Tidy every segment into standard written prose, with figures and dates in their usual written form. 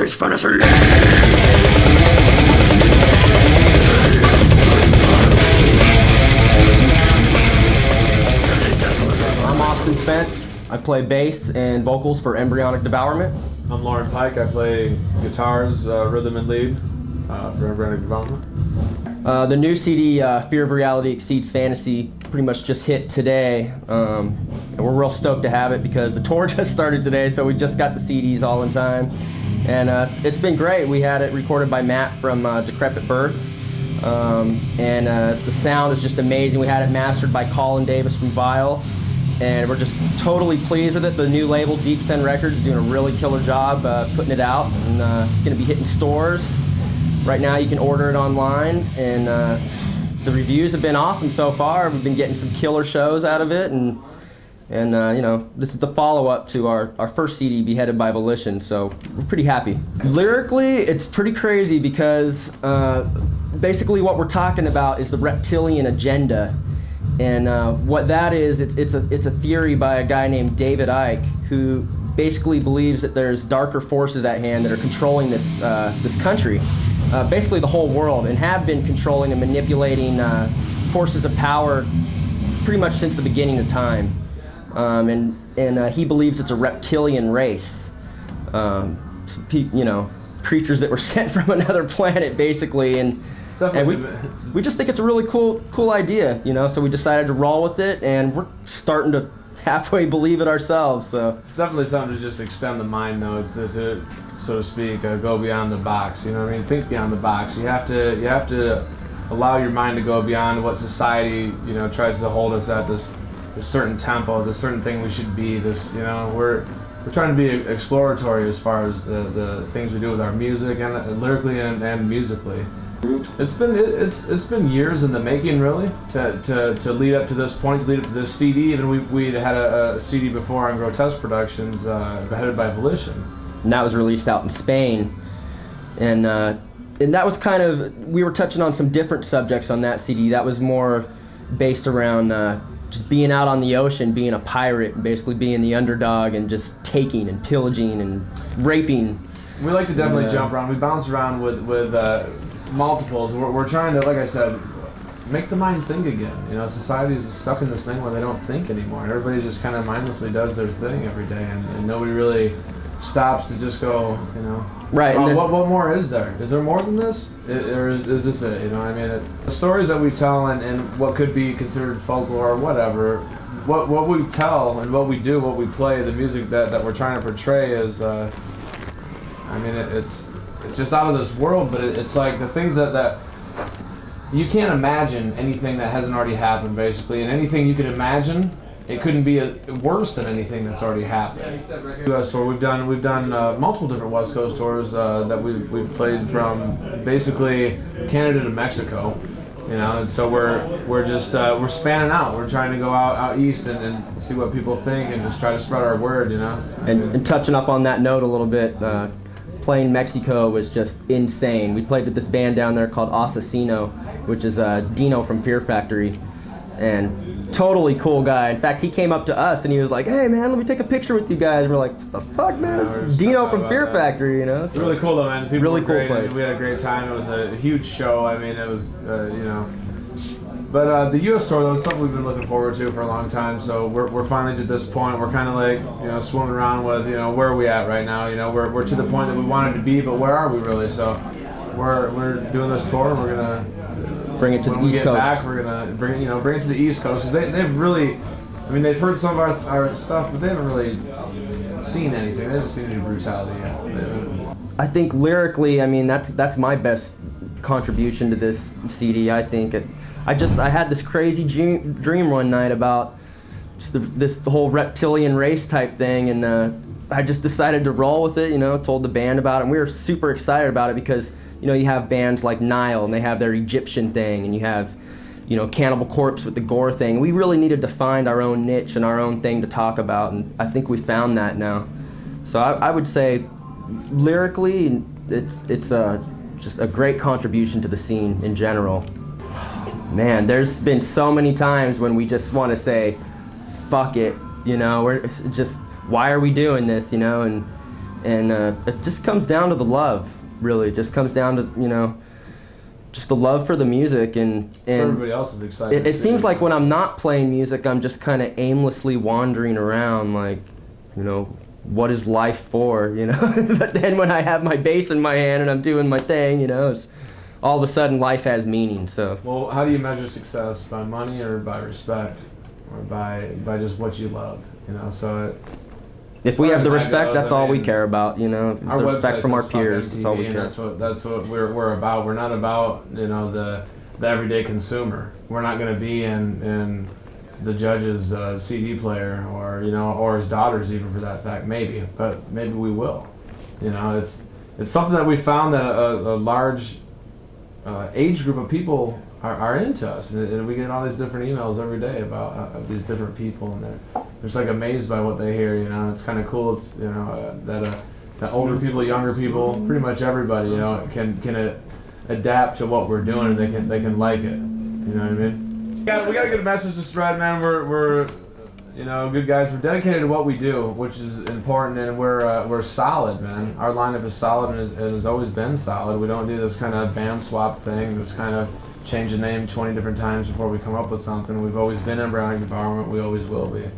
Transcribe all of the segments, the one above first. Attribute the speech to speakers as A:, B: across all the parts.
A: is fantasy.
B: I'm Austin Spence. I play bass and vocals for Embryonic Devourment.
C: I'm Lauren Pike. I play guitars, rhythm and lead for Embryonic Devourment.
B: The new CD, Fear of Reality Exceeds Fantasy, pretty much just hit today. And we're real stoked to have it because the tour just started today, so we just got the CDs all in time. And it's been great. We had it recorded by Matt from Decrepit Birth. The sound is just amazing. We had it mastered by Colin Davis from Vile. And we're just totally pleased with it. The new label, Deep Send Records, is doing a really killer job putting it out. And it's going to be hitting stores. Right now you can order it online. And the reviews have been awesome so far. We've been getting some killer shows out of it. And you know, this is the follow-up to our first CD, Beheaded by Volition. So we're pretty happy. Lyrically, it's pretty crazy because basically what we're talking about is the reptilian agenda. And what that is, it's a theory by a guy named David Icke, who basically believes that there's darker forces at hand that are controlling this country, basically the whole world, and have been controlling and manipulating forces of power pretty much since the beginning of time. He believes it's a reptilian race, you know, creatures that were sent from another planet, basically, and we just think it's a really cool idea, you know, so we decided to roll with it, and we're starting to halfway believe it ourselves. So
C: it's definitely something to just extend the mind, though. It's to so to speak, go beyond the box. You know what I mean? Think beyond the box. You have to allow your mind to go beyond what society, you know, tries to hold us at this certain tempo, this certain thing we should be. This, you know, we're trying to be exploratory as far as the things we do with our music and lyrically and musically. It's been years in the making, really, to lead up to this point, to lead up to this CD. Even we had a CD before on Grotesque Productions, Beheaded by Volition.
B: And that was released out in Spain, and that was kind of, we were touching on some different subjects on that CD. That was more based around just being out on the ocean, being a pirate, and basically being the underdog and just taking and pillaging and raping.
C: We like to definitely jump around. We bounce around with multiples. We're trying to, like I said, make the mind think again. You know, society is stuck in this thing where they don't think anymore. Everybody just kind of mindlessly does their thing every day, and nobody really stops to just go, you know.
B: Right.
C: What more is there? Is there more than this? Or is this it? You know what I mean? The stories that we tell and what could be considered folklore or whatever, what we tell and what we do, what we play, the music that we're trying to portray is, I mean, it's just out of this world, but it's like the things that you can't imagine anything that hasn't already happened, basically, and anything you could imagine, it couldn't be worse than anything that's already happened. U.S. tour, we've done multiple different West Coast tours that we've played from basically Canada to Mexico, you know, and so we're just we're spanning out. We're trying to go out east and see what people think and just try to spread our word, you know.
B: And touching up on that note a little bit. Playing Mexico was just insane. We played with this band down there called Asesino, which is Dino from Fear Factory, and totally cool guy. In fact, he came up to us and he was like, "Hey man, let me take a picture with you guys." And we're like, "What the fuck, man? It's Dino from Fear Factory," you know?
C: It's really cool though, man. People
B: really
C: were great.
B: cool place.
C: We had a great time. It was a huge show. I mean, it was, you know. But the U.S. tour, though, is something we've been looking forward to for a long time. So we're finally to this point. We're kind of like, you know, swimming around with, you know, where are we at right now? You know, we're to the point that we wanted to be, but where are we really? So we're doing this tour. And we're gonna
B: bring it to the East Coast. When we get
C: back, we're gonna bring it to the East Coast because they've really, I mean, they've heard some of our stuff, but they haven't really seen anything. They haven't seen any brutality yet.
B: I think lyrically, I mean, that's my best contribution to this CD. I think I had this crazy dream one night about just this whole reptilian race type thing, and I just decided to roll with it, you know, told the band about it, and we were super excited about it because, you know, you have bands like Nile, and they have their Egyptian thing, and you have, you know, Cannibal Corpse with the gore thing. We really needed to find our own niche and our own thing to talk about, and I think we found that now. So I would say, lyrically, it's just a great contribution to the scene in general. Man, there's been so many times when we just want to say, fuck it, you know, we're just, why are we doing this, you know, and And it just comes down to the love, really. It just comes down to, you know, just the love for the music. And
C: everybody else is excited.
B: It seems like when I'm not playing music, I'm just kind of aimlessly wandering around, like, you know, what is life for, you know? But then when I have my bass in my hand and I'm doing my thing, you know, it's, all of a sudden life has meaning. So.
C: Well, how do you measure success? By money or by respect, or by just what you love? You know, so.
B: If we have the respect, that's all we care about, you know.
C: Our
B: the respect from our
C: says
B: peers,
C: MTV,
B: that's all we care.
C: That's what we're about. We're not about, you know, the everyday consumer. We're not going to be in the judge's CD player, or, you know, or his daughter's, even, for that fact. Maybe, but maybe we will. You know, it's something that we found that a large age group of people are into us, and we get all these different emails every day about these different people, and they're just like amazed by what they hear, you know. And it's kind of cool. It's, you know, that older people, younger people, pretty much everybody, you know, can adapt to what we're doing, and they can like it. You know what I mean? Yeah, we got a good message to spread, man. We're you know, good guys. We're dedicated to what we do, which is important, and we're solid, man. Our lineup is solid and has always been solid. We don't do this kind of band swap thing, this kind of change the name 20 different times before we come up with something. We've always been Embryonic Devourment. We always will be.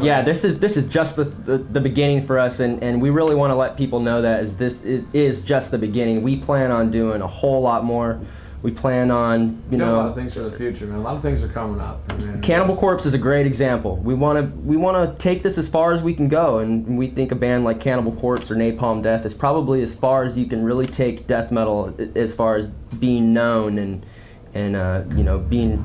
B: Yeah, this is just the beginning for us, and we really want to let people know that this is just the beginning. We plan on doing a whole lot more. We plan on, you know,
C: a lot of things for the future, man. A lot of things are coming up. I mean,
B: Cannibal Corpse is a great example. We want to take this as far as we can go, and we think a band like Cannibal Corpse or Napalm Death is probably as far as you can really take death metal, as far as being known and you know, being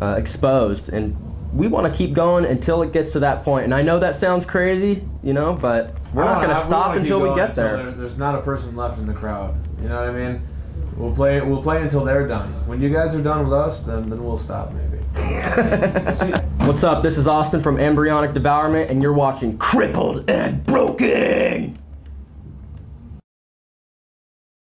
B: exposed. And we want to keep going until it gets to that point. And I know that sounds crazy, you know, but we're not going to stop until we get there.
C: There's not a person left in the crowd. You know what I mean? We'll play until they're done. When you guys are done with us, then we'll stop, maybe.
B: What's up? This is Austin from Embryonic Devourment, and you're watching Crippled and Broken.